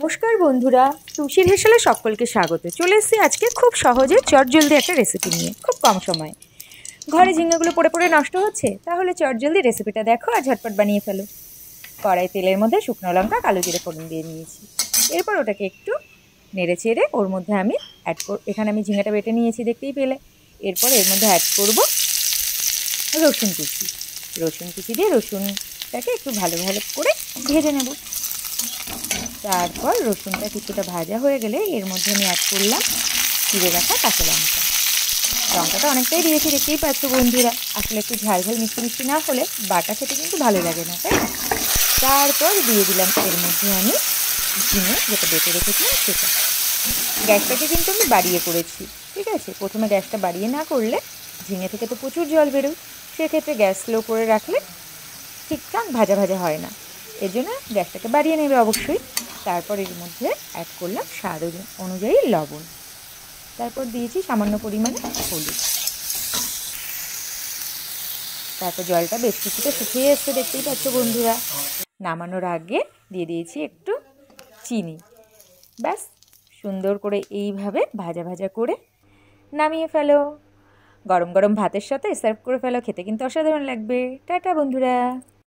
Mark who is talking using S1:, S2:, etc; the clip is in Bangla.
S1: নমস্কার বন্ধুরা, তুলসীর হেসেলে সকলকে স্বাগত। চলে এসেছি আজকে খুব সহজে চটজলদি একটা রেসিপি নিয়ে, খুব কম সময়ে। ঘরে ঝিঙ্গাগুলো পড়ে পড়ে নষ্ট হচ্ছে, তাহলে চটজলদি রেসিপিটা দেখো আর ঝটপট বানিয়ে ফেলো। কড়াই তেলের মধ্যে শুকনো লঙ্কা কালো জিরে ফোড়ন দিয়ে নিয়েছি। এরপর ওটাকে একটু নেড়ে চেড়ে ওর মধ্যে আমি এখানে আমি ঝিঙ্গাটা বেটে নিয়েছি, দেখতেই পেলে। এরপর এর মধ্যে অ্যাড করব রসুন কুচি। রসুন কুচি দিয়ে রসুনটাকে একটু ভালো করে ভেজে নেব। তারপর রসুনটা কিছুটা ভাজা হয়ে গেলে এর মধ্যে আমি অ্যাড করলাম চিড়ে রাখা কাঁচা লঙ্কা। লঙ্কাটা অনেকটাই দিয়েছি, দেখতেই পাচ্ছ বন্ধুরা। আসলে একটু ঝাল ঝাল মিষ্টি মিষ্টি না হলে বাটা খেতে কিন্তু ভালো লাগে না, তাই না? তারপর দিয়ে দিলাম এর মধ্যে আমি ঝিঙে যেটা বেটে রেখেছিলাম সেটা। গ্যাসটাকে কিন্তু আমি বাড়িয়ে করেছি, ঠিক আছে? প্রথমে গ্যাসটা বাড়িয়ে না করলে ঝিঙে থেকে তো প্রচুর জল বেরোয়, সেক্ষেত্রে গ্যাস স্লো করে রাখলে ঠিকঠাক ভাজা ভাজা হয় না। এর জন্য গ্যাসটাকে বাড়িয়ে নেবে অবশ্যই। তারপর এর মধ্যে অ্যাড করলাম স্বাদ অনুযায়ী লবণ। তারপর দিয়েছি সামান্য পরিমাণে হলুদ। তারপর জলটা বেশ কিছুটা শুকিয়ে এসছে, দেখতেই পাচ্ছ বন্ধুরা। নামানোর আগে দিয়ে দিয়েছি একটু চিনি। ব্যাস, সুন্দর করে এইভাবে ভাজা ভাজা করে নামিয়ে ফেলো। গরম গরম ভাতের সাথে সার্ভ করে ফেলো, খেতে কিন্তু অসাধারণ লাগবে। টাটা বন্ধুরা।